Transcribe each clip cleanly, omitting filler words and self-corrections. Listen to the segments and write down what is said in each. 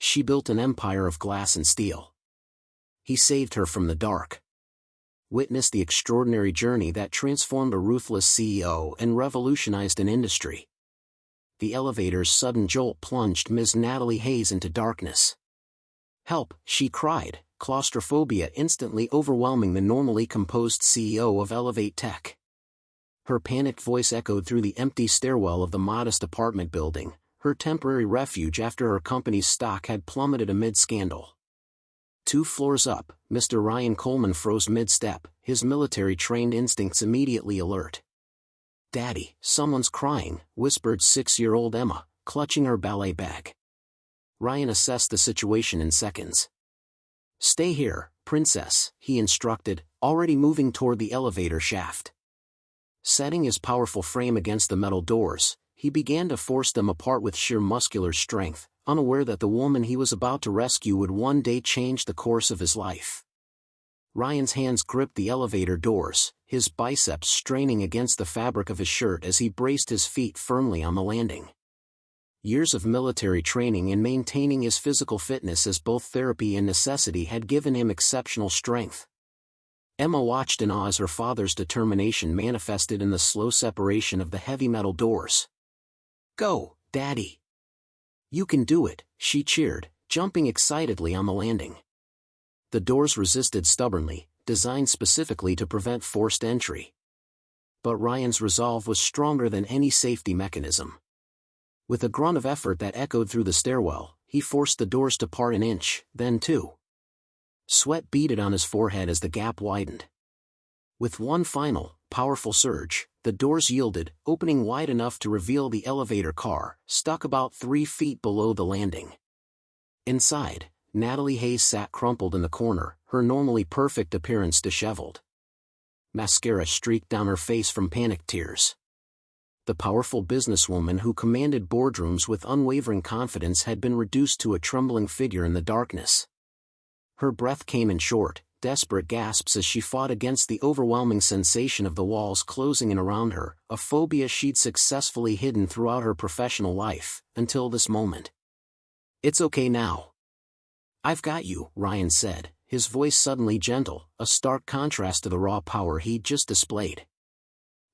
she built an empire of glass and steel. He saved her from the dark. Witness the extraordinary journey that transformed a ruthless CEO and revolutionized an industry. The elevator's sudden jolt plunged Ms. Natalie Hayes into darkness. "Help!" she cried, claustrophobia instantly overwhelming the normally composed CEO of Elevate Tech. Her panicked voice echoed through the empty stairwell of the modest apartment building, her temporary refuge after her company's stock had plummeted amid scandal. 2 floors up, Mr. Ryan Coleman froze mid-step, his military-trained instincts immediately alert. "Daddy, someone's crying," whispered 6-year-old Emma, clutching her ballet bag. Ryan assessed the situation in seconds. "Stay here, princess," he instructed, already moving toward the elevator shaft. Setting his powerful frame against the metal doors, he began to force them apart with sheer muscular strength, unaware that the woman he was about to rescue would one day change the course of his life. Ryan's hands gripped the elevator doors, his biceps straining against the fabric of his shirt as he braced his feet firmly on the landing. Years of military training and maintaining his physical fitness as both therapy and necessity had given him exceptional strength. Emma watched in awe as her father's determination manifested in the slow separation of the heavy metal doors. "Go, Daddy! You can do it," she cheered, jumping excitedly on the landing. The doors resisted stubbornly, designed specifically to prevent forced entry. But Ryan's resolve was stronger than any safety mechanism. With a grunt of effort that echoed through the stairwell, he forced the doors to part an inch, then 2. Sweat beaded on his forehead as the gap widened. With one final, powerful surge, the doors yielded, opening wide enough to reveal the elevator car, stuck about 3 feet below the landing. Inside, Natalie Hayes sat crumpled in the corner, her normally perfect appearance disheveled. Mascara streaked down her face from panicked tears. The powerful businesswoman who commanded boardrooms with unwavering confidence had been reduced to a trembling figure in the darkness. Her breath came in short, desperate gasps as she fought against the overwhelming sensation of the walls closing in around her, a phobia she'd successfully hidden throughout her professional life, until this moment. "It's okay now. I've got you," Ryan said, his voice suddenly gentle, a stark contrast to the raw power he'd just displayed.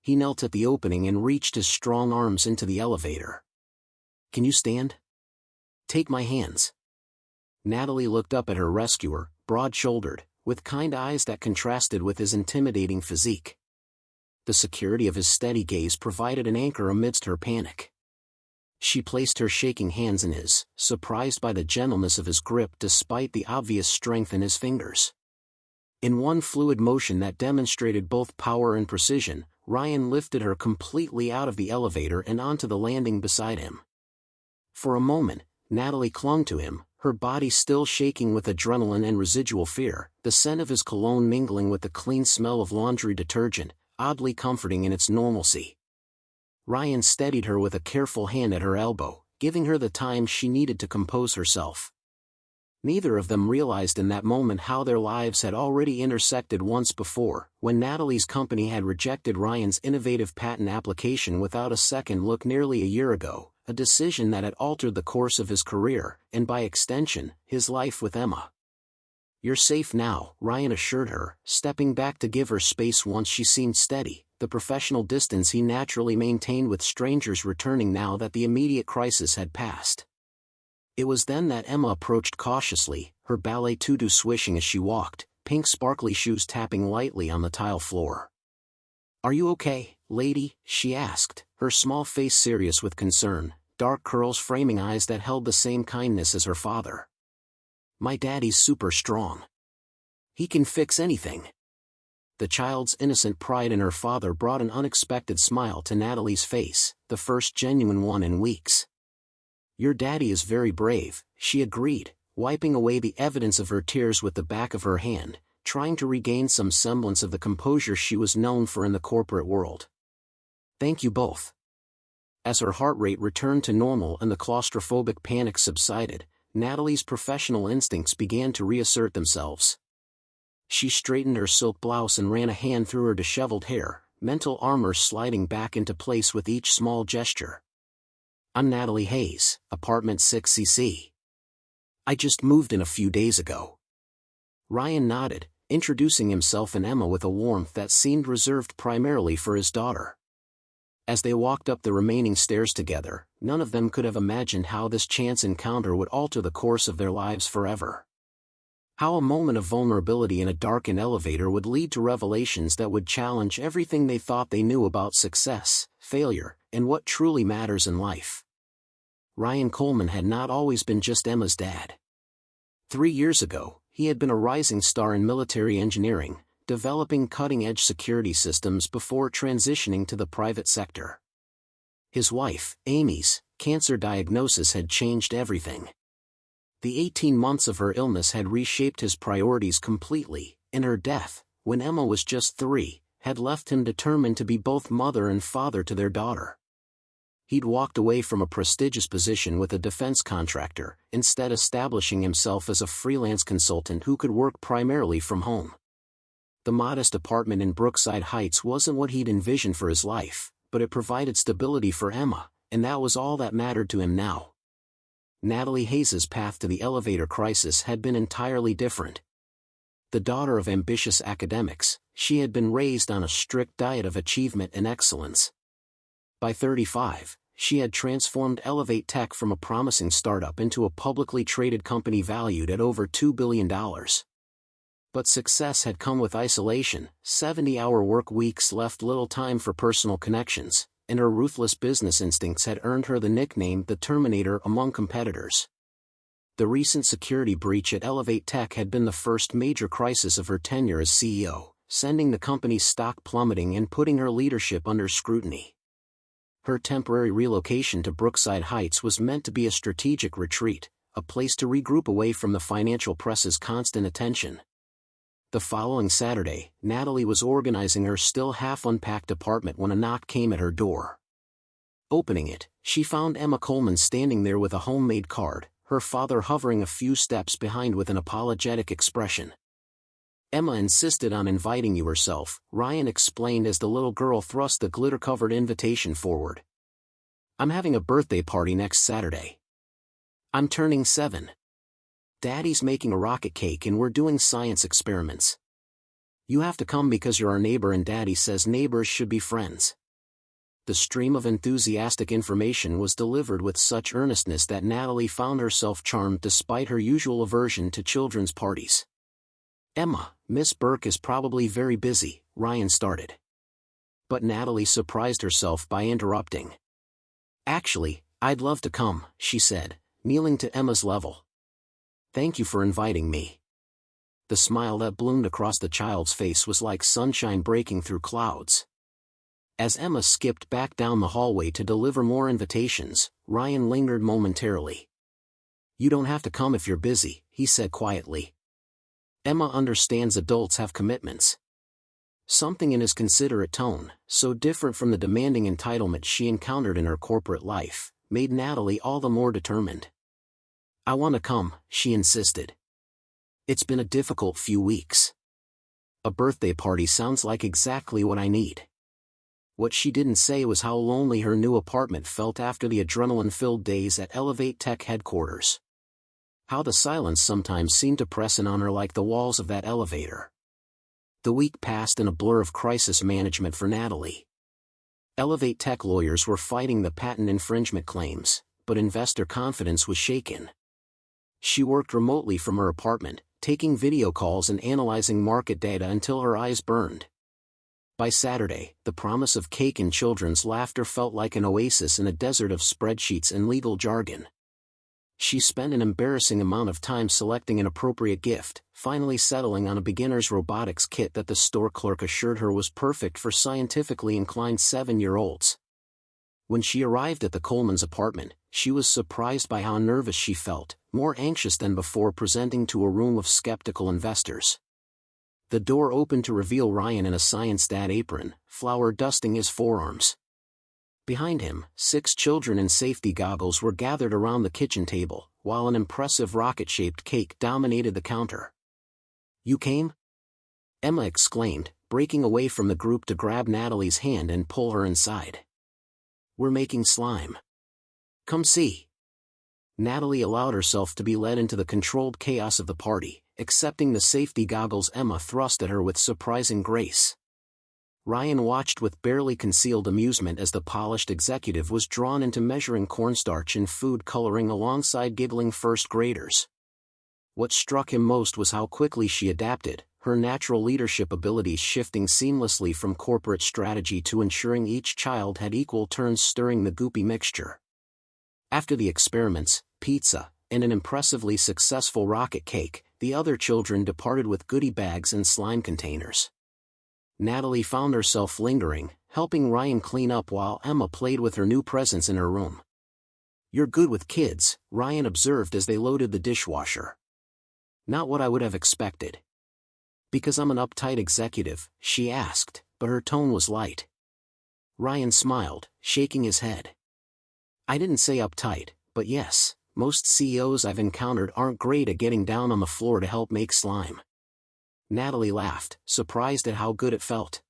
He knelt at the opening and reached his strong arms into the elevator. "Can you stand? Take my hands." Natalie looked up at her rescuer, broad-shouldered, with kind eyes that contrasted with his intimidating physique. The security of his steady gaze provided an anchor amidst her panic. She placed her shaking hands in his, surprised by the gentleness of his grip despite the obvious strength in his fingers. In one fluid motion that demonstrated both power and precision, Ryan lifted her completely out of the elevator and onto the landing beside him. For a moment, Natalie clung to him, her body still shaking with adrenaline and residual fear, the scent of his cologne mingling with the clean smell of laundry detergent, oddly comforting in its normalcy. Ryan steadied her with a careful hand at her elbow, giving her the time she needed to compose herself. Neither of them realized in that moment how their lives had already intersected once before, when Natalie's company had rejected Ryan's innovative patent application without a second look nearly a year ago, a decision that had altered the course of his career, and by extension, his life with Emma. "You're safe now," Ryan assured her, stepping back to give her space once she seemed steady, the professional distance he naturally maintained with strangers returning now that the immediate crisis had passed. It was then that Emma approached cautiously, her ballet tutu swishing as she walked, pink sparkly shoes tapping lightly on the tile floor. "Are you okay, lady?" she asked, her small face serious with concern, dark curls framing eyes that held the same kindness as her father. "My daddy's super strong. He can fix anything." The child's innocent pride in her father brought an unexpected smile to Natalie's face, the first genuine one in weeks. "Your daddy is very brave," she agreed, wiping away the evidence of her tears with the back of her hand, trying to regain some semblance of the composure she was known for in the corporate world. "Thank you both." As her heart rate returned to normal and the claustrophobic panic subsided, Natalie's professional instincts began to reassert themselves. She straightened her silk blouse and ran a hand through her disheveled hair, mental armor sliding back into place with each small gesture. "I'm Natalie Hayes, apartment 6CC. I just moved in a few days ago. Ryan nodded, introducing himself and Emma with a warmth that seemed reserved primarily for his daughter. As they walked up the remaining stairs together, none of them could have imagined how this chance encounter would alter the course of their lives forever. How a moment of vulnerability in a darkened elevator would lead to revelations that would challenge everything they thought they knew about success, failure, and what truly matters in life. Ryan Coleman had not always been just Emma's dad. 3 years ago, he had been a rising star in military engineering, developing cutting-edge security systems before transitioning to the private sector. His wife, Amy's, cancer diagnosis had changed everything. The 18 months of her illness had reshaped his priorities completely, and her death, when Emma was just 3, had left him determined to be both mother and father to their daughter. He'd walked away from a prestigious position with a defense contractor, instead establishing himself as a freelance consultant who could work primarily from home. The modest apartment in Brookside Heights wasn't what he'd envisioned for his life, but it provided stability for Emma, and that was all that mattered to him now. Natalie Hayes' path to the elevator crisis had been entirely different. The daughter of ambitious academics, she had been raised on a strict diet of achievement and excellence. By 35, she had transformed Elevate Tech from a promising startup into a publicly traded company valued at over $2 billion. But success had come with isolation. 70-hour work weeks left little time for personal connections, and her ruthless business instincts had earned her the nickname the Terminator among competitors. The recent security breach at Elevate Tech had been the first major crisis of her tenure as CEO, sending the company's stock plummeting and putting her leadership under scrutiny. Her temporary relocation to Brookside Heights was meant to be a strategic retreat, a place to regroup away from the financial press's constant attention. The following Saturday, Natalie was organizing her still half-unpacked apartment when a knock came at her door. Opening it, she found Emma Coleman standing there with a homemade card, her father hovering a few steps behind with an apologetic expression. "Emma insisted on inviting you herself," Ryan explained as the little girl thrust the glitter-covered invitation forward. "I'm having a birthday party next Saturday. I'm turning 7. Daddy's making a rocket cake and we're doing science experiments. You have to come because you're our neighbor and Daddy says neighbors should be friends." The stream of enthusiastic information was delivered with such earnestness that Natalie found herself charmed despite her usual aversion to children's parties. "Emma, Miss Burke is probably very busy," Ryan started. But Natalie surprised herself by interrupting. "Actually, I'd love to come," she said, kneeling to Emma's level. "Thank you for inviting me." The smile that bloomed across the child's face was like sunshine breaking through clouds. As Emma skipped back down the hallway to deliver more invitations, Ryan lingered momentarily. "You don't have to come if you're busy," he said quietly. Emma understands adults have commitments. Something in his considerate tone, so different from the demanding entitlement she encountered in her corporate life, made Natalie all the more determined. "I want to come," she insisted. "It's been a difficult few weeks. A birthday party sounds like exactly what I need." What she didn't say was how lonely her new apartment felt after the adrenaline-filled days at Elevate Tech headquarters. How the silence sometimes seemed to press in on her like the walls of that elevator. The week passed in a blur of crisis management for Natalie. Elevate Tech lawyers were fighting the patent infringement claims, but investor confidence was shaken. She worked remotely from her apartment, taking video calls and analyzing market data until her eyes burned. By Saturday, the promise of cake and children's laughter felt like an oasis in a desert of spreadsheets and legal jargon. She spent an embarrassing amount of time selecting an appropriate gift, finally settling on a beginner's robotics kit that the store clerk assured her was perfect for scientifically inclined 7-year-olds. When she arrived at the Coleman's apartment, she was surprised by how nervous she felt, more anxious than before presenting to a room of skeptical investors. The door opened to reveal Ryan in a science dad apron, flour dusting his forearms. Behind him, 6 children in safety goggles were gathered around the kitchen table, while an impressive rocket-shaped cake dominated the counter. "You came?" Emma exclaimed, breaking away from the group to grab Natalie's hand and pull her inside. "We're making slime. Come see." Natalie allowed herself to be led into the controlled chaos of the party, accepting the safety goggles Emma thrust at her with surprising grace. Ryan watched with barely concealed amusement as the polished executive was drawn into measuring cornstarch and food coloring alongside giggling first graders. What struck him most was how quickly she adapted, her natural leadership abilities shifting seamlessly from corporate strategy to ensuring each child had equal turns stirring the goopy mixture. After the experiments, pizza, and an impressively successful rocket cake, the other children departed with goodie bags and slime containers. Natalie found herself lingering, helping Ryan clean up while Emma played with her new presents in her room. "You're good with kids," Ryan observed as they loaded the dishwasher. "Not what I would have expected." "Because I'm an uptight executive?" she asked, but her tone was light. Ryan smiled, shaking his head. "I didn't say uptight, but yes, most CEOs I've encountered aren't great at getting down on the floor to help make slime." Natalie laughed, surprised at how good it felt.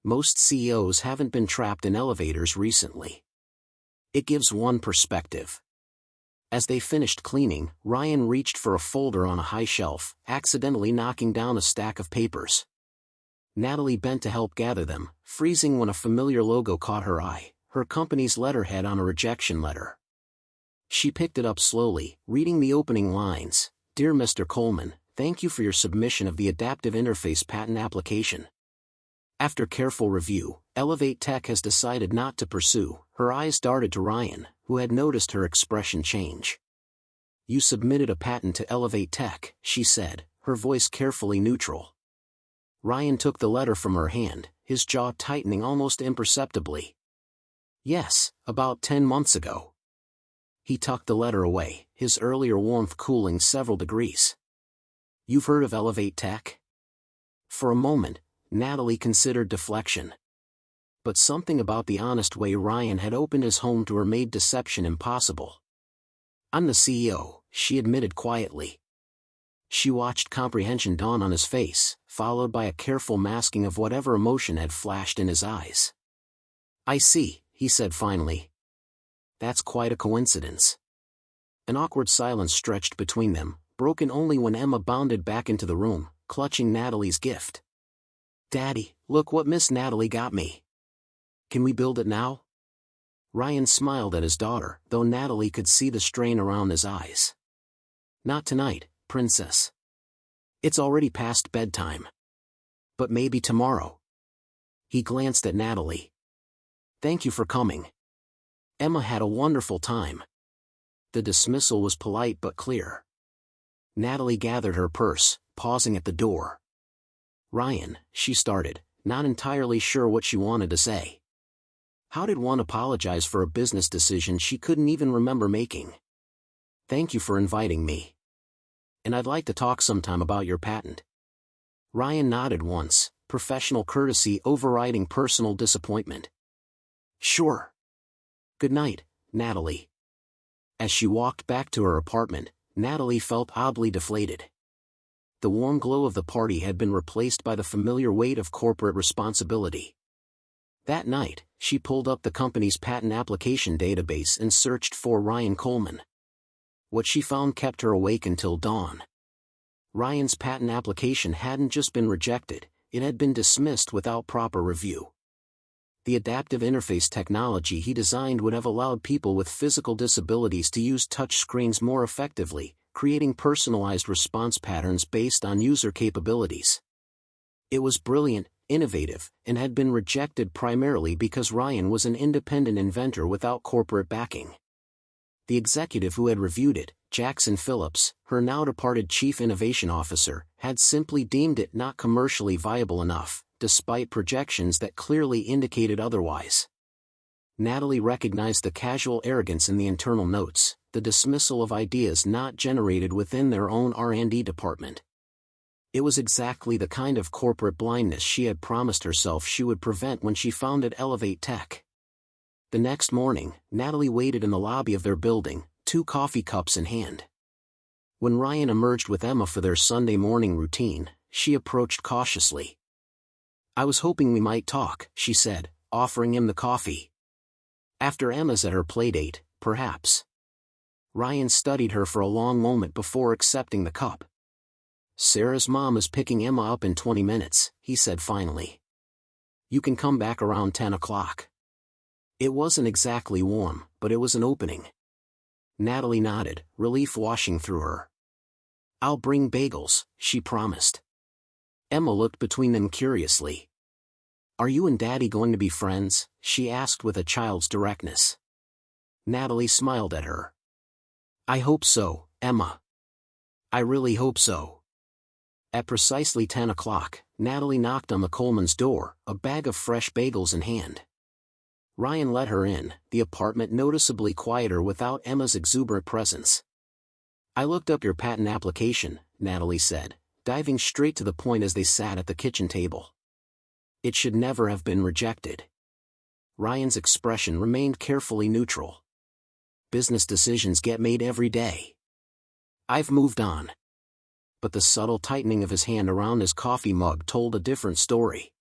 "Most CEOs haven't been trapped in elevators recently." It gives one perspective. As they finished cleaning, Ryan reached for a folder on a high shelf, accidentally knocking down a stack of papers. Natalie bent to help gather them, freezing when a familiar logo caught her eye, her company's letterhead on a rejection letter. She picked it up slowly, reading the opening lines. "Dear Mr. Coleman, thank you for your submission of the Adaptive Interface Patent application. After careful review, Elevate Tech has decided not to pursue." Her eyes darted to Ryan, who had noticed her expression change. "You submitted a patent to Elevate Tech," she said, her voice carefully neutral. Ryan took the letter from her hand, his jaw tightening almost imperceptibly. "Yes, about 10 months ago." He tucked the letter away, his earlier warmth cooling several degrees. "You've heard of Elevate Tech?" For a moment, Natalie considered deflection. But something about the honest way Ryan had opened his home to her made deception impossible. "I'm the CEO," she admitted quietly. She watched comprehension dawn on his face, followed by a careful masking of whatever emotion had flashed in his eyes. "I see," he said finally. "That's quite a coincidence." An awkward silence stretched between them, broken only when Emma bounded back into the room, clutching Natalie's gift. "Daddy, look what Miss Natalie got me. Can we build it now?" Ryan smiled at his daughter, though Natalie could see the strain around his eyes. "Not tonight, princess. It's already past bedtime. But maybe tomorrow." He glanced at Natalie. "Thank you for coming. Emma had a wonderful time." The dismissal was polite but clear. Natalie gathered her purse, pausing at the door. "Ryan," she started, not entirely sure what she wanted to say. How did one apologize for a business decision she couldn't even remember making? "Thank you for inviting me. And I'd like to talk sometime about your patent." Ryan nodded once, professional courtesy overriding personal disappointment. "Sure. Good night, Natalie." As she walked back to her apartment, Natalie felt oddly deflated. The warm glow of the party had been replaced by the familiar weight of corporate responsibility. That night, she pulled up the company's patent application database and searched for Ryan Coleman. What she found kept her awake until dawn. Ryan's patent application hadn't just been rejected, it had been dismissed without proper review. The adaptive interface technology he designed would have allowed people with physical disabilities to use touchscreens more effectively, creating personalized response patterns based on user capabilities. It was brilliant, innovative, and had been rejected primarily because Ryan was an independent inventor without corporate backing. The executive who had reviewed it, Jackson Phillips, her now-departed chief innovation officer, had simply deemed it not commercially viable enough, despite projections that clearly indicated otherwise. Natalie recognized the casual arrogance in the internal notes, the dismissal of ideas not generated within their own R&D department. It was exactly the kind of corporate blindness she had promised herself she would prevent when she founded Elevate Tech. The next morning, Natalie waited in the lobby of their building, 2 coffee cups in hand. When Ryan emerged with Emma for their Sunday morning routine, she approached cautiously. "I was hoping we might talk," she said, offering him the coffee. "After Emma's at her playdate, perhaps." Ryan studied her for a long moment before accepting the cup. "Sarah's mom is picking Emma up in 20 minutes, he said finally. "You can come back around 10 o'clock. It wasn't exactly warm, but it was an opening. Natalie nodded, relief washing through her. "I'll bring bagels," she promised. Emma looked between them curiously. "Are you and Daddy going to be friends?" she asked with a child's directness. Natalie smiled at her. "I hope so, Emma. I really hope so." At precisely 10 o'clock, Natalie knocked on the Coleman's door, a bag of fresh bagels in hand. Ryan let her in, the apartment noticeably quieter without Emma's exuberant presence. "I looked up your patent application," Natalie said, diving straight to the point as they sat at the kitchen table. "It should never have been rejected." Ryan's expression remained carefully neutral. "Business decisions get made every day. I've moved on." But the subtle tightening of his hand around his coffee mug told a different story.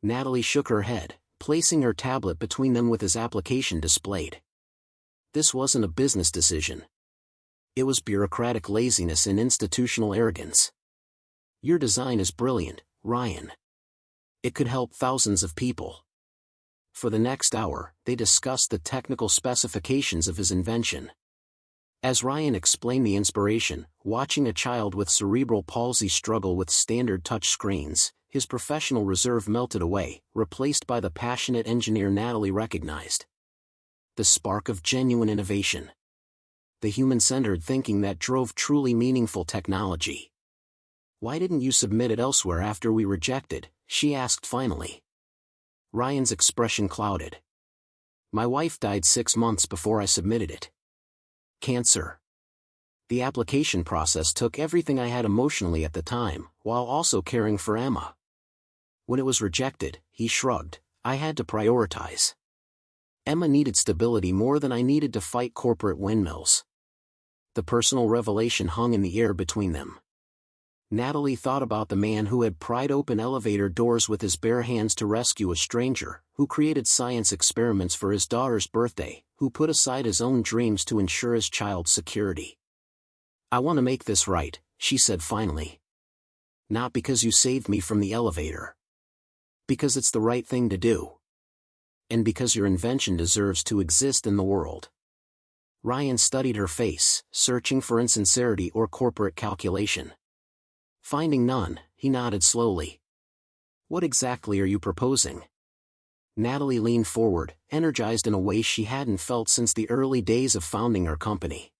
Natalie shook her head, placing her tablet between them with his application displayed. "This wasn't a business decision. It was bureaucratic laziness and institutional arrogance. Your design is brilliant, Ryan. It could help thousands of people." For the next hour, they discussed the technical specifications of his invention. As Ryan explained the inspiration, watching a child with cerebral palsy struggle with standard touch screens, his professional reserve melted away, replaced by the passionate engineer Natalie recognized. The spark of genuine innovation. The human-centered thinking that drove truly meaningful technology. "Why didn't you submit it elsewhere after we rejected?" she asked finally. Ryan's expression clouded. "My wife died 6 months before I submitted it. Cancer. The application process took everything I had emotionally at the time, while also caring for Emma. When it was rejected," he shrugged, "I had to prioritize. Emma needed stability more than I needed to fight corporate windmills." The personal revelation hung in the air between them. Natalie thought about the man who had pried open elevator doors with his bare hands to rescue a stranger, who created science experiments for his daughter's birthday, who put aside his own dreams to ensure his child's security. "I want to make this right," she said finally. "Not because you saved me from the elevator. Because it's the right thing to do. And because your invention deserves to exist in the world." Ryan studied her face, searching for insincerity or corporate calculation. Finding none, he nodded slowly. "What exactly are you proposing?" Natalie leaned forward, energized in a way she hadn't felt since the early days of founding her company.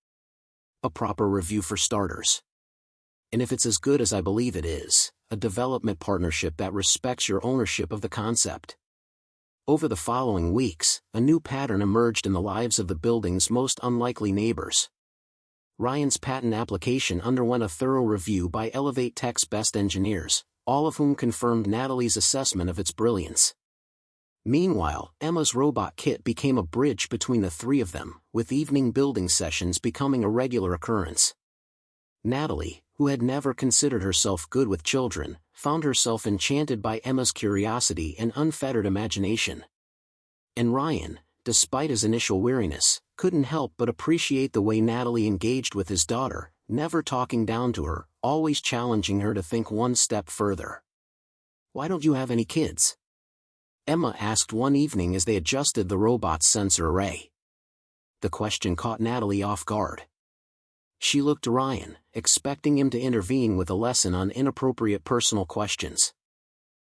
"A proper review for starters. And if it's as good as I believe it is, a development partnership that respects your ownership of the concept." Over the following weeks, a new pattern emerged in the lives of the building's most unlikely neighbors. Ryan's patent application underwent a thorough review by Elevate Tech's best engineers, all of whom confirmed Natalie's assessment of its brilliance. Meanwhile, Emma's robot kit became a bridge between the three of them, with evening building sessions becoming a regular occurrence. Natalie, who had never considered herself good with children, found herself enchanted by Emma's curiosity and unfettered imagination. And Ryan, despite his initial weariness, couldn't help but appreciate the way Natalie engaged with his daughter, never talking down to her, always challenging her to think one step further. "Why don't you have any kids?" Emma asked one evening as they adjusted the robot's sensor array. The question caught Natalie off guard. She looked to Ryan, expecting him to intervene with a lesson on inappropriate personal questions.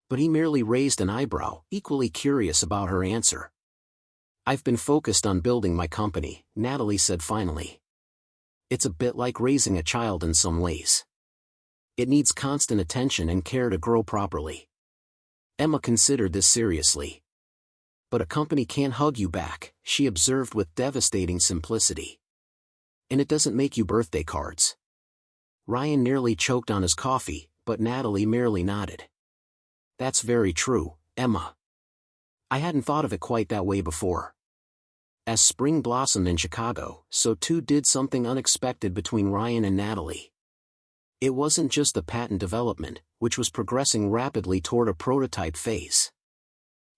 But he merely raised an eyebrow, equally curious about her answer. "I've been focused on building my company," Natalie said finally. "It's a bit like raising a child in some ways. It needs constant attention and care to grow properly." Emma considered this seriously. "But a company can't hug you back," she observed with devastating simplicity. "And it doesn't make you birthday cards." Ryan nearly choked on his coffee, but Natalie merely nodded. "That's very true, Emma. I hadn't thought of it quite that way before." As spring blossomed in Chicago, so too did something unexpected between Ryan and Natalie. It wasn't just the patent development, which was progressing rapidly toward a prototype phase.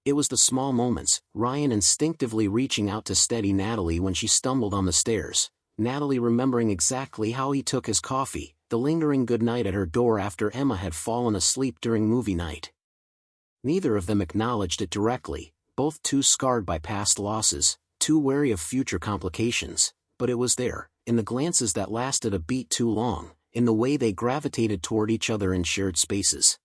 It was the small moments, Ryan instinctively reaching out to steady Natalie when she stumbled on the stairs, Natalie remembering exactly how he took his coffee, the lingering goodnight at her door after Emma had fallen asleep during movie night. Neither of them acknowledged it directly, both too scarred by past losses, too wary of future complications, but it was there, in the glances that lasted a beat too long, in the way they gravitated toward each other in shared spaces.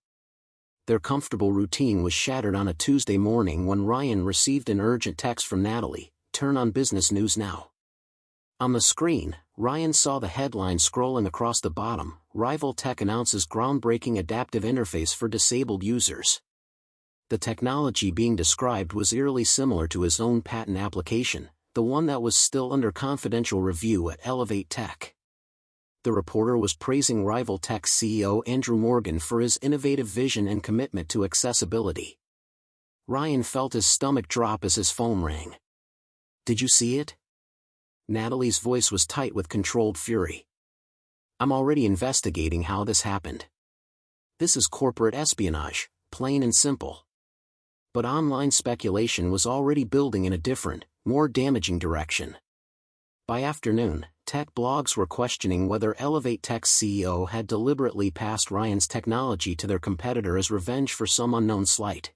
Their comfortable routine was shattered on a Tuesday morning when Ryan received an urgent text from Natalie, "Turn on business news now." On the screen, Ryan saw the headline scrolling across the bottom, "Rival Tech announces groundbreaking adaptive interface for disabled users." The technology being described was eerily similar to his own patent application, the one that was still under confidential review at Elevate Tech. The reporter was praising Rival Tech's CEO Andrew Morgan for his innovative vision and commitment to accessibility. Ryan felt his stomach drop as his phone rang. "Did you see it?" Natalie's voice was tight with controlled fury. "I'm already investigating how this happened. This is corporate espionage, plain and simple." But online speculation was already building in a different, more damaging direction. By afternoon, tech blogs were questioning whether Elevate Tech's CEO had deliberately passed Ryan's technology to their competitor as revenge for some unknown slight.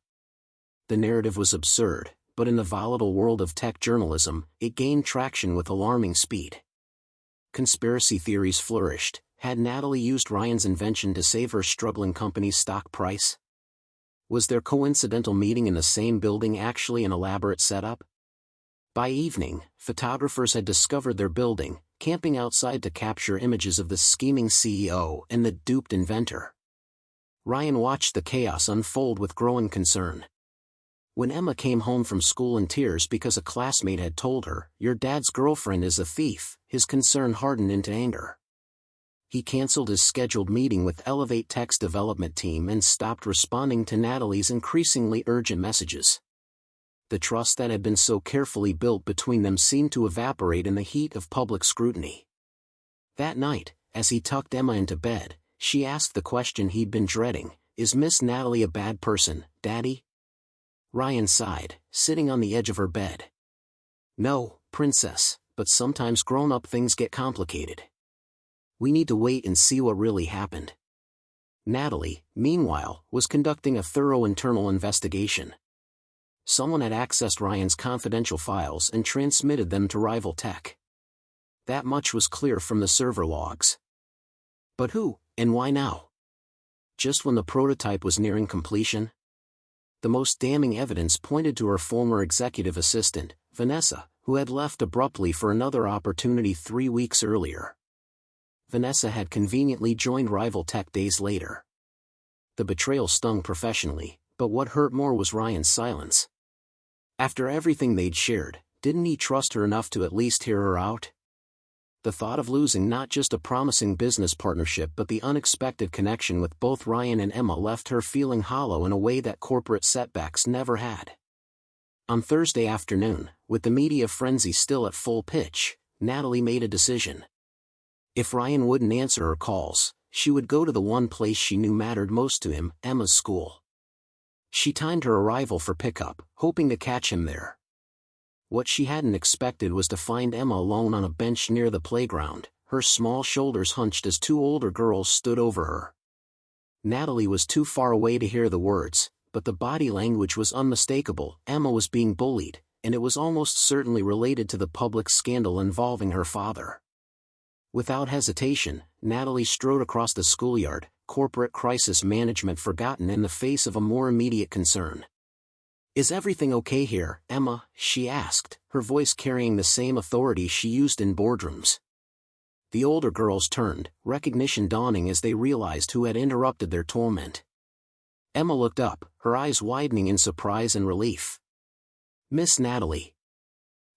The narrative was absurd, but in the volatile world of tech journalism, it gained traction with alarming speed. Conspiracy theories flourished. Had Natalie used Ryan's invention to save her struggling company's stock price? Was their coincidental meeting in the same building actually an elaborate setup? By evening, photographers had discovered their building, camping outside to capture images of the scheming CEO and the duped inventor. Ryan watched the chaos unfold with growing concern. When Emma came home from school in tears because a classmate had told her, "Your dad's girlfriend is a thief," his concern hardened into anger. He canceled his scheduled meeting with Elevate Tech's development team and stopped responding to Natalie's increasingly urgent messages. The trust that had been so carefully built between them seemed to evaporate in the heat of public scrutiny. That night, as he tucked Emma into bed, she asked the question he'd been dreading, "Is Miss Natalie a bad person, Daddy?" Ryan sighed, sitting on the edge of her bed. "No, Princess, but sometimes grown-up things get complicated. We need to wait and see what really happened." Natalie, meanwhile, was conducting a thorough internal investigation. Someone had accessed Ryan's confidential files and transmitted them to Rival Tech. That much was clear from the server logs. But who, and why now? Just when the prototype was nearing completion? The most damning evidence pointed to her former executive assistant, Vanessa, who had left abruptly for another opportunity 3 weeks earlier. Vanessa had conveniently joined Rival Tech days later. The betrayal stung professionally, but what hurt more was Ryan's silence. After everything they'd shared, didn't he trust her enough to at least hear her out? The thought of losing not just a promising business partnership but the unexpected connection with both Ryan and Emma left her feeling hollow in a way that corporate setbacks never had. On Thursday afternoon, with the media frenzy still at full pitch, Natalie made a decision. If Ryan wouldn't answer her calls, she would go to the one place she knew mattered most to him, Emma's school. She timed her arrival for pickup, hoping to catch him there. What she hadn't expected was to find Emma alone on a bench near the playground, her small shoulders hunched as 2 older girls stood over her. Natalie was too far away to hear the words, but the body language was unmistakable. Emma was being bullied, and it was almost certainly related to the public scandal involving her father. Without hesitation, Natalie strode across the schoolyard, corporate crisis management forgotten in the face of a more immediate concern. "Is everything okay here, Emma?" she asked, her voice carrying the same authority she used in boardrooms. The older girls turned, recognition dawning as they realized who had interrupted their torment. Emma looked up, her eyes widening in surprise and relief. "Miss Natalie."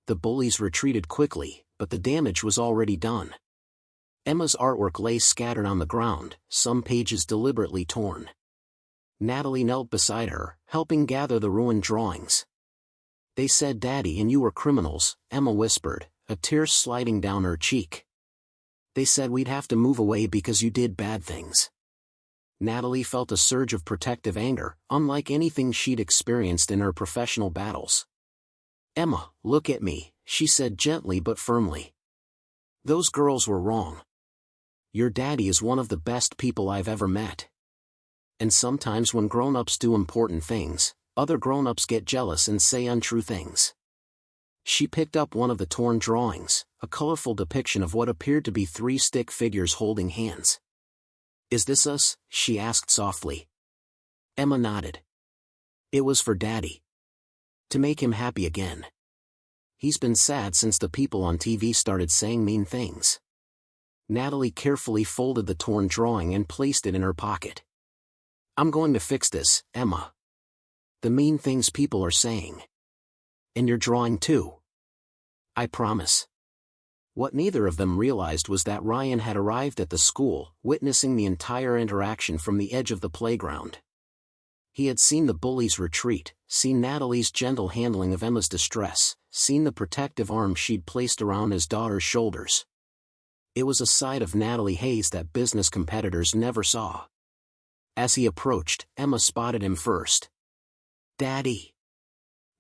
The bullies retreated quickly, but the damage was already done. Emma's artwork lay scattered on the ground, some pages deliberately torn. Natalie knelt beside her, helping gather the ruined drawings. "They said Daddy and you were criminals," Emma whispered, a tear sliding down her cheek. "They said we'd have to move away because you did bad things." Natalie felt a surge of protective anger, unlike anything she'd experienced in her professional battles. "Emma, look at me," she said gently but firmly. Those girls were wrong. Your daddy is one of the best people I've ever met. And sometimes when grown-ups do important things, other grown-ups get jealous and say untrue things. She picked up one of the torn drawings, a colorful depiction of what appeared to be 3 stick figures holding hands. Is this us? She asked softly. Emma nodded. It was for Daddy. To make him happy again. He's been sad since the people on TV started saying mean things. Natalie carefully folded the torn drawing and placed it in her pocket. I'm going to fix this, Emma. The mean things people are saying. And your drawing too. I promise. What neither of them realized was that Ryan had arrived at the school, witnessing the entire interaction from the edge of the playground. He had seen the bullies retreat, seen Natalie's gentle handling of Emma's distress, seen the protective arm she'd placed around his daughter's shoulders. It was a side of Natalie Hayes that business competitors never saw. As he approached, Emma spotted him first. Daddy.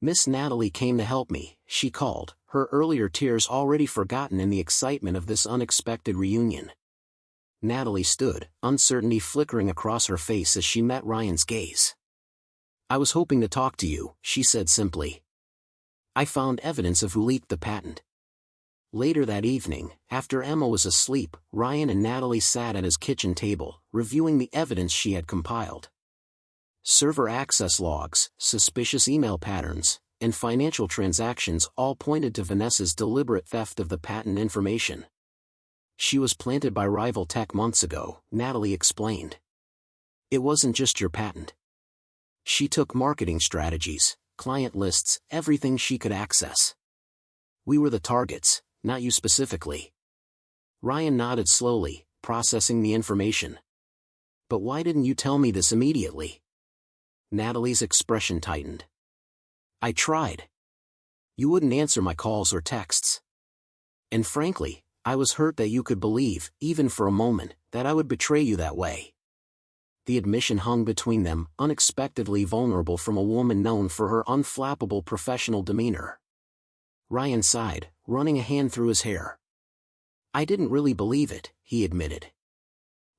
Miss Natalie came to help me, she called, her earlier tears already forgotten in the excitement of this unexpected reunion. Natalie stood, uncertainty flickering across her face as she met Ryan's gaze. I was hoping to talk to you, she said simply. I found evidence of who leaked the patent. Later that evening, after Emma was asleep, Ryan and Natalie sat at his kitchen table, reviewing the evidence she had compiled. Server access logs, suspicious email patterns, and financial transactions all pointed to Vanessa's deliberate theft of the patent information. She was planted by rival tech months ago, Natalie explained. It wasn't just your patent. She took marketing strategies, client lists, everything she could access. We were the targets, not you specifically. Ryan nodded slowly, processing the information. But why didn't you tell me this immediately? Natalie's expression tightened. I tried. You wouldn't answer my calls or texts. And frankly, I was hurt that you could believe, even for a moment, that I would betray you that way. The admission hung between them, unexpectedly vulnerable from a woman known for her unflappable professional demeanor. Ryan sighed, running a hand through his hair. I didn't really believe it, he admitted.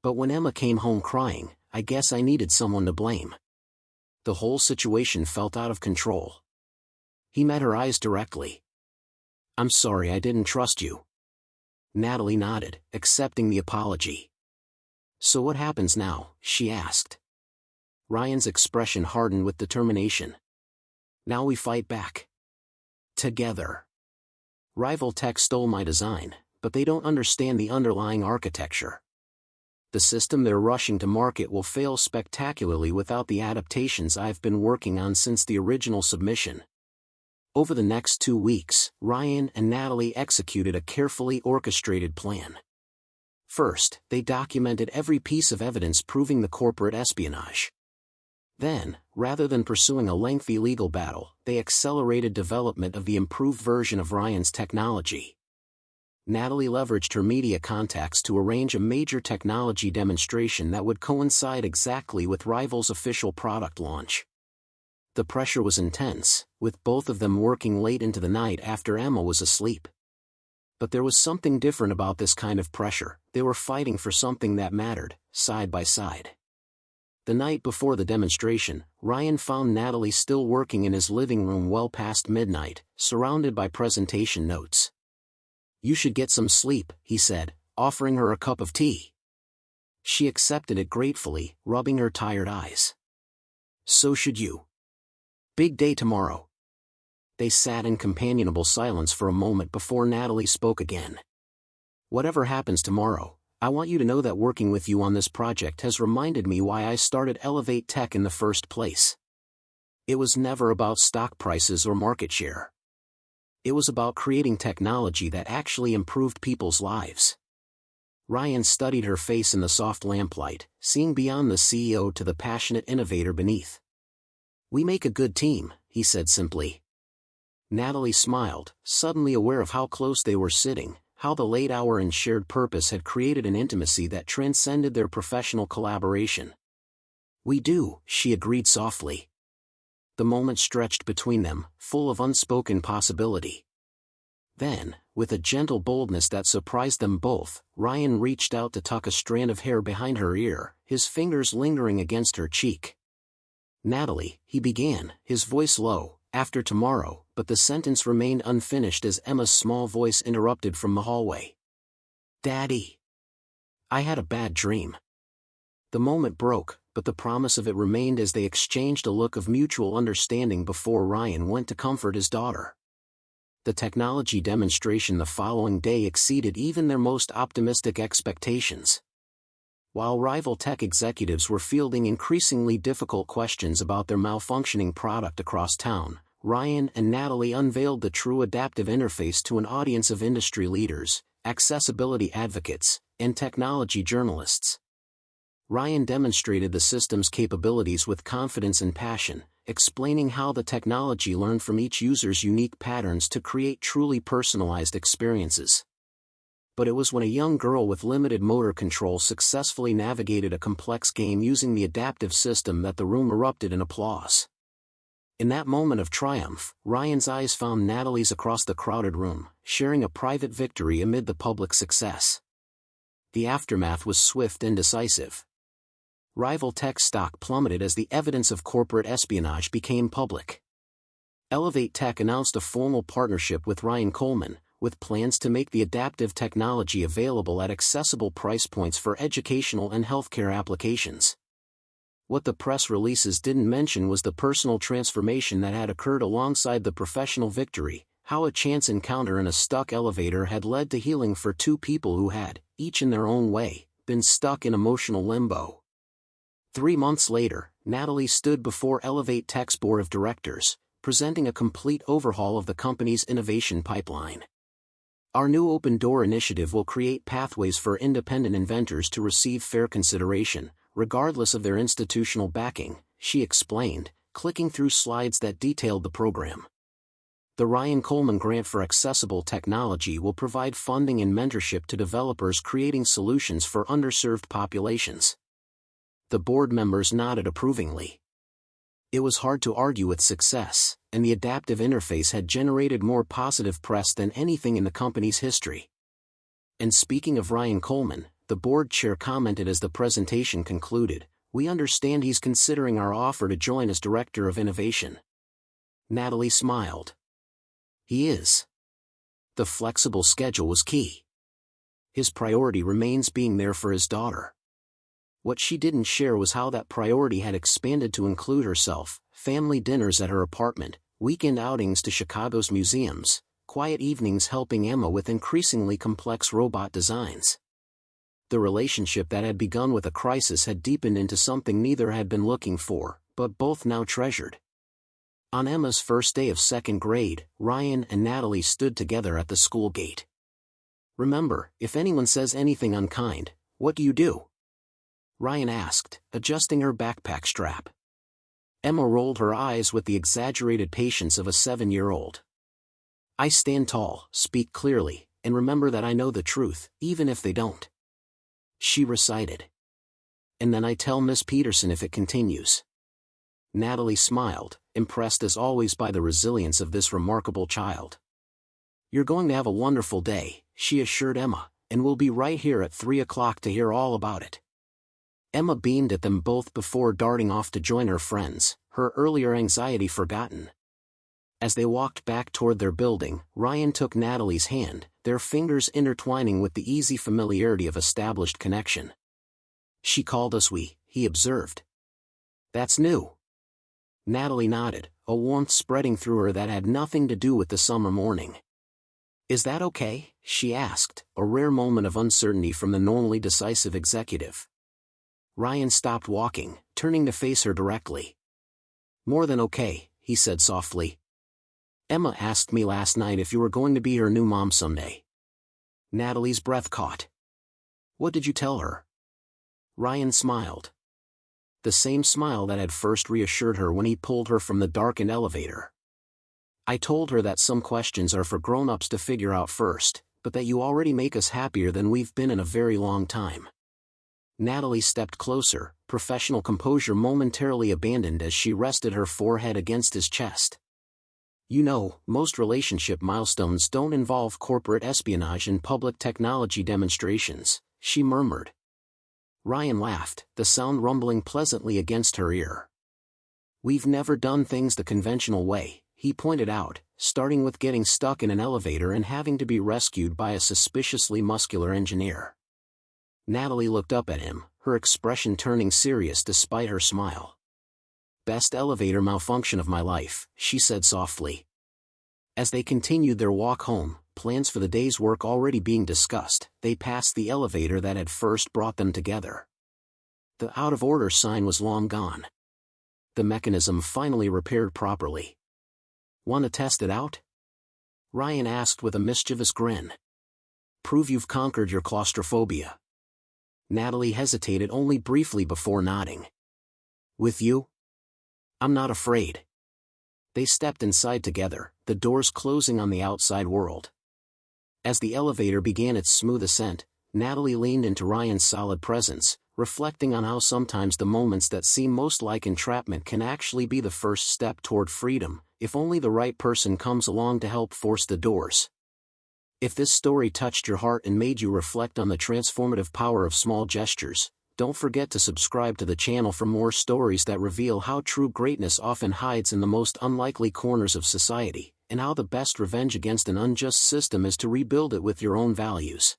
But when Emma came home crying, I guess I needed someone to blame. The whole situation felt out of control. He met her eyes directly. I'm sorry I didn't trust you. Natalie nodded, accepting the apology. So what happens now? She asked. Ryan's expression hardened with determination. Now we fight back. Together. Rival tech stole my design, but they don't understand the underlying architecture. The system they're rushing to market will fail spectacularly without the adaptations I've been working on since the original submission. Over the next 2 weeks, Ryan and Natalie executed a carefully orchestrated plan. First, they documented every piece of evidence proving the corporate espionage. Then, rather than pursuing a lengthy legal battle, they accelerated development of the improved version of Ryan's technology. Natalie leveraged her media contacts to arrange a major technology demonstration that would coincide exactly with Rival's official product launch. The pressure was intense, with both of them working late into the night after Emma was asleep. But there was something different about this kind of pressure. They were fighting for something that mattered, side by side. The night before the demonstration, Ryan found Natalie still working in his living room well past midnight, surrounded by presentation notes. You should get some sleep, he said, offering her a cup of tea. She accepted it gratefully, rubbing her tired eyes. So should you. Big day tomorrow. They sat in companionable silence for a moment before Natalie spoke again. Whatever happens tomorrow, I want you to know that working with you on this project has reminded me why I started Elevate Tech in the first place. It was never about stock prices or market share. It was about creating technology that actually improved people's lives. Ryan studied her face in the soft lamplight, seeing beyond the CEO to the passionate innovator beneath. We make a good team, he said simply. Natalie smiled, suddenly aware of how close they were sitting, how the late hour and shared purpose had created an intimacy that transcended their professional collaboration. We do, she agreed softly. The moment stretched between them, full of unspoken possibility. Then, with a gentle boldness that surprised them both. Ryan reached out to tuck a strand of hair behind her ear, his fingers lingering against her cheek. "Natalie," he began, his voice low, "after tomorrow," but the sentence remained unfinished as Emma's small voice interrupted from the hallway. "Daddy. I had a bad dream." The moment broke, but the promise of it remained as they exchanged a look of mutual understanding before Ryan went to comfort his daughter. The technology demonstration the following day exceeded even their most optimistic expectations. While rival tech executives were fielding increasingly difficult questions about their malfunctioning product across town, Ryan and Natalie unveiled the true adaptive interface to an audience of industry leaders, accessibility advocates, and technology journalists. Ryan demonstrated the system's capabilities with confidence and passion, explaining how the technology learned from each user's unique patterns to create truly personalized experiences. But it was when a young girl with limited motor control successfully navigated a complex game using the adaptive system that the room erupted in applause. In that moment of triumph, Ryan's eyes found Natalie's across the crowded room, sharing a private victory amid the public success. The aftermath was swift and decisive. Rival tech stock plummeted as the evidence of corporate espionage became public. Elevate Tech announced a formal partnership with Ryan Coleman, with plans to make the adaptive technology available at accessible price points for educational and healthcare applications. What the press releases didn't mention was the personal transformation that had occurred alongside the professional victory, how a chance encounter in a stuck elevator had led to healing for two people who had, each in their own way, been stuck in emotional limbo. 3 months later, Natalie stood before Elevate Tech's board of directors, presenting a complete overhaul of the company's innovation pipeline. "Our new Open Door initiative will create pathways for independent inventors to receive fair consideration, regardless of their institutional backing," she explained, clicking through slides that detailed the program. "The Ryan Coleman Grant for Accessible Technology will provide funding and mentorship to developers creating solutions for underserved populations." The board members nodded approvingly. It was hard to argue with success, and the adaptive interface had generated more positive press than anything in the company's history. And speaking of Ryan Coleman, the board chair commented as the presentation concluded, "We understand he's considering our offer to join as Director of Innovation." Natalie smiled. "He is." The flexible schedule was key. His priority remains being there for his daughter. What she didn't share was how that priority had expanded to include herself, family dinners at her apartment, weekend outings to Chicago's museums, quiet evenings helping Emma with increasingly complex robot designs. The relationship that had begun with a crisis had deepened into something neither had been looking for, but both now treasured. On Emma's first day of second grade, Ryan and Natalie stood together at the school gate. "Remember, if anyone says anything unkind, what do you do?" Ryan asked, adjusting her backpack strap. Emma rolled her eyes with the exaggerated patience of a 7-year-old. "I stand tall, speak clearly, and remember that I know the truth, even if they don't," she recited. "And then I tell Miss Peterson if it continues." Natalie smiled, impressed as always by the resilience of this remarkable child. "You're going to have a wonderful day," she assured Emma, "and we'll be right here at 3 o'clock to hear all about it." Emma beamed at them both before darting off to join her friends, her earlier anxiety forgotten. As they walked back toward their building, Ryan took Natalie's hand, their fingers intertwining with the easy familiarity of established connection. "She called us we," he observed. "That's new." Natalie nodded, a warmth spreading through her that had nothing to do with the summer morning. "Is that okay?" she asked, a rare moment of uncertainty from the normally decisive executive. Ryan stopped walking, turning to face her directly. "More than okay," he said softly. "Emma asked me last night if you were going to be her new mom someday." Natalie's breath caught. "What did you tell her?" Ryan smiled. The same smile that had first reassured her when he pulled her from the darkened elevator. "I told her that some questions are for grown-ups to figure out first, but that you already make us happier than we've been in a very long time." Natalie stepped closer, professional composure momentarily abandoned as she rested her forehead against his chest. You know, most relationship milestones don't involve corporate espionage and public technology demonstrations, she murmured. Ryan laughed, the sound rumbling pleasantly against her ear. We've never done things the conventional way, he pointed out, starting with getting stuck in an elevator and having to be rescued by a suspiciously muscular engineer. Natalie looked up at him, her expression turning serious despite her smile. Best elevator malfunction of my life, she said softly. As they continued their walk home, plans for the day's work already being discussed, they passed the elevator that had first brought them together. The out-of-order sign was long gone. The mechanism finally repaired properly. Want to test it out? Ryan asked with a mischievous grin. Prove you've conquered your claustrophobia. Natalie hesitated only briefly before nodding. With you? I'm not afraid. They stepped inside together, the doors closing on the outside world. As the elevator began its smooth ascent, Natalie leaned into Ryan's solid presence, reflecting on how sometimes the moments that seem most like entrapment can actually be the first step toward freedom, if only the right person comes along to help force the doors. If this story touched your heart and made you reflect on the transformative power of small gestures, don't forget to subscribe to the channel for more stories that reveal how true greatness often hides in the most unlikely corners of society, and how the best revenge against an unjust system is to rebuild it with your own values.